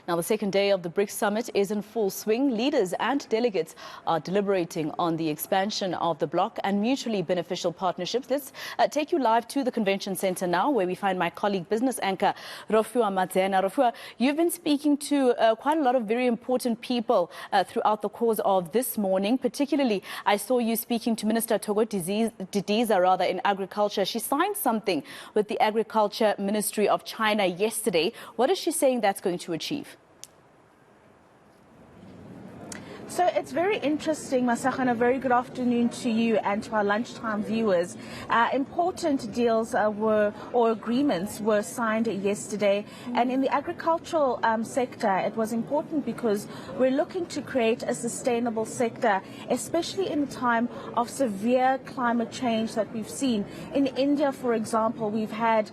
Now, the second day of the BRICS Summit is in full swing. Leaders and delegates are deliberating on the expansion of the bloc and mutually beneficial partnerships. Let's take you live to the convention center now, where we find my colleague, business anchor Rofhiwa Madzena. Rofhiwa, you've been speaking to quite a lot of very important people throughout the course of this morning. Particularly, I saw you speaking to Minister Togo Didiza in agriculture. She signed something with the Agriculture Ministry of China yesterday. What is she saying that's going to achieve? So it's very interesting, Masakha, and a very good afternoon to you and to our lunchtime viewers. Important deals or agreements were signed yesterday. And in the agricultural sector, it was important because we're looking to create a sustainable sector, especially in a time of severe climate change that we've seen. In India, for example, we've had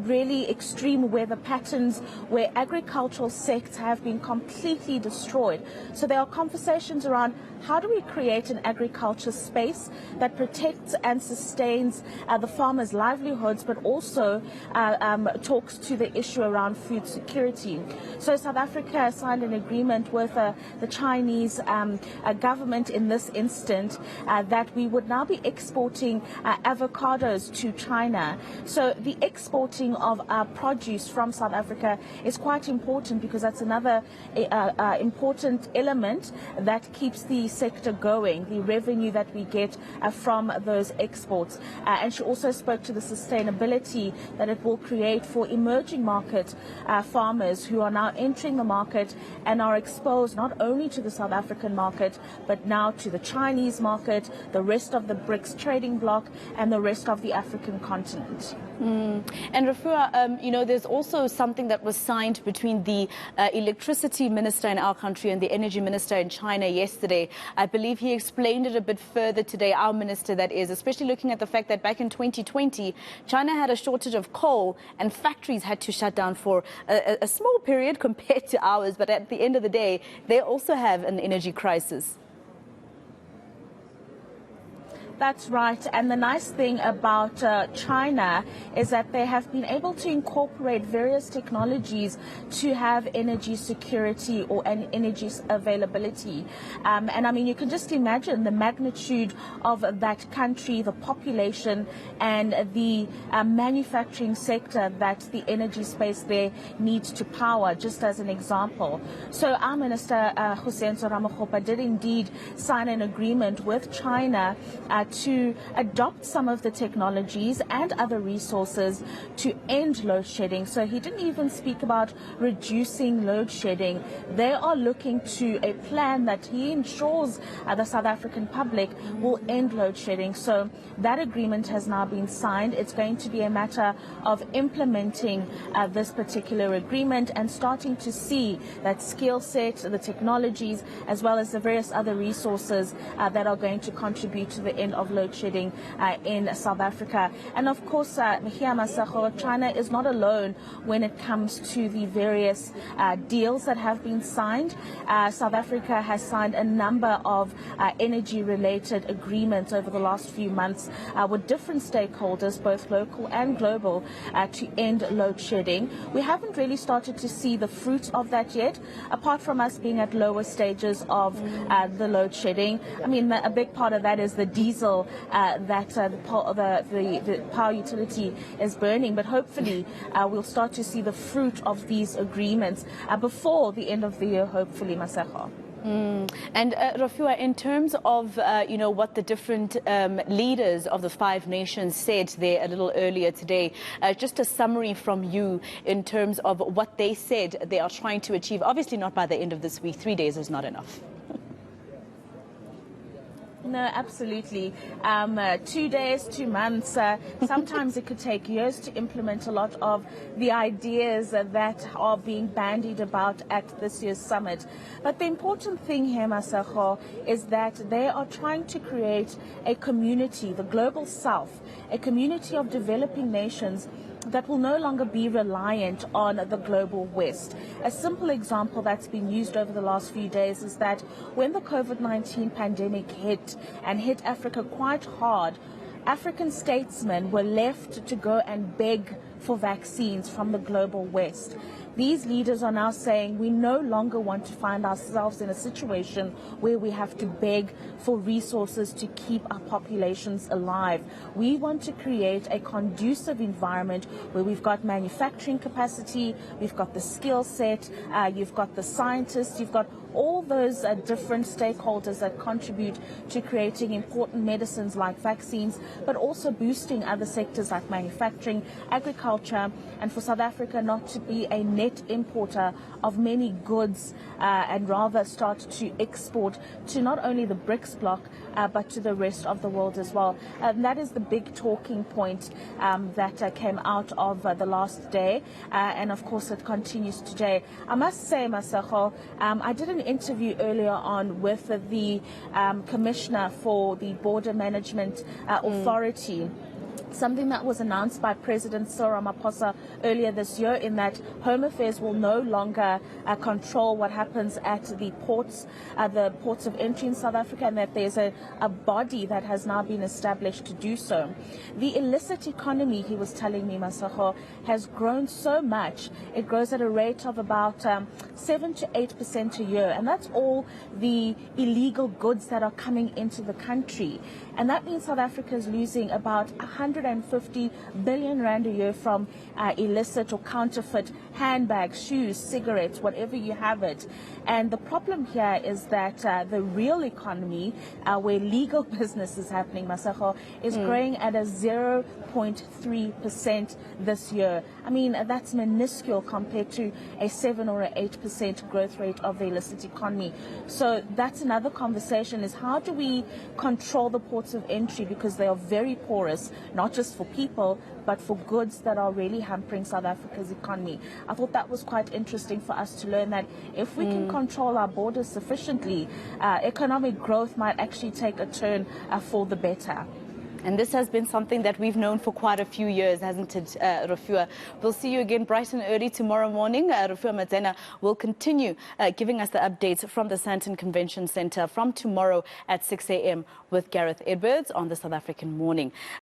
really extreme weather patterns where agricultural sectors have been completely destroyed. So there are conversations around how do we create an agriculture space that protects and sustains the farmers' livelihoods, but also talks to the issue around food security. So South Africa signed an agreement with the Chinese government in this instant that we would now be exporting avocados to China. So the exporting of produce from South Africa is quite important because that's another important element that keeps the sector going, the revenue that we get from those exports. And she also spoke to the sustainability that it will create for emerging market farmers who are now entering the market and are exposed not only to the South African market, but now to the Chinese market, the rest of the BRICS trading bloc, and the rest of the African continent. And Rofhiwa, there's also something that was signed between the electricity minister in our country and the energy minister in China yesterday. I believe he explained it a bit further today, our minister that is, especially looking at the fact that back in 2020, China had a shortage of coal and factories had to shut down for a small period compared to ours. But at the end of the day, they also have an energy crisis. That's right. And the nice thing about China is that they have been able to incorporate various technologies to have energy security or an energy availability. And I mean, you can just imagine the magnitude of that country, the population, and the manufacturing sector that the energy space there needs to power, just as an example. So our Minister, Hussein Zoramokgopa, did indeed sign an agreement with China to adopt some of the technologies and other resources to end load shedding. So he didn't even speak about reducing load shedding. They are looking to a plan that he ensures the South African public will end load shedding. So that agreement has now been signed. It's going to be a matter of implementing this particular agreement and starting to see that skill set, the technologies, as well as the various other resources that are going to contribute to the end of load shedding in South Africa. And of course, China is not alone when it comes to the various deals that have been signed. South Africa has signed a number of energy-related agreements over the last few months with different stakeholders, both local and global, to end load shedding. We haven't really started to see the fruits of that yet, apart from us being at lower stages of the load shedding. I mean, a big part of that is the diesel that the power utility is burning. But hopefully we'll start to see the fruit of these agreements before the end of the year, hopefully, Masakha. And Rofhiwa, in terms of what the different leaders of the 5 nations said there a little earlier today, just a summary from you in terms of what they said they are trying to achieve. Obviously not by the end of this week. 3 days is not enough. No, absolutely. 2 days, 2 months. Sometimes it could take years to implement a lot of the ideas that are being bandied about at this year's summit. But the important thing here, Masakho, is that they are trying to create a community, the global south, a community of developing nations that will no longer be reliant on the global west. A simple example that's been used over the last few days is that when the COVID-19 pandemic hit Africa quite hard, African statesmen were left to go and beg for vaccines from the global west. These leaders are now saying we no longer want to find ourselves in a situation where we have to beg for resources to keep our populations alive. We want to create a conducive environment where we've got manufacturing capacity, we've got the skill set, you've got the scientists, you've got all those different stakeholders that contribute to creating important medicines like vaccines, but also boosting other sectors like manufacturing, agriculture, and for South Africa not to be a net importer of many goods and rather start to export to not only the BRICS bloc but to the rest of the world as well. And that is the big talking point that came out of the last day, and of course it continues today. I must say, Masego, I did an interview earlier on with the Commissioner for the Border Management Authority. Something that was announced by President Cyril Ramaphosa earlier this year, in that Home Affairs will no longer control what happens at the ports of entry in South Africa, and that there's a body that has now been established to do so. The illicit economy, he was telling me, Masego, has grown so much. It grows at a rate of about 7 to 8% a year, and that's all the illegal goods that are coming into the country. And that means South Africa is losing about 150 billion rand a year from illicit or counterfeit handbags, shoes, cigarettes, whatever you have it. And the problem here is that the real economy, where legal business is happening, Masego, is growing at a 0.3% this year. I mean, that's minuscule compared to a 7 or an 8% growth rate of the illicit economy. So that's another conversation, is how do we control the ports of entry, because they are very porous, not just for people, but for goods that are really hampering South Africa's economy. I thought that was quite interesting for us to learn that if we can control our borders sufficiently, economic growth might actually take a turn for the better. And this has been something that we've known for quite a few years, hasn't it, Rofhiwa? We'll see you again bright and early tomorrow morning. Rofhiwa Madzena will continue giving us the updates from the Sandton Convention Centre from tomorrow at 6 a.m. with Gareth Edwards on the South African Morning.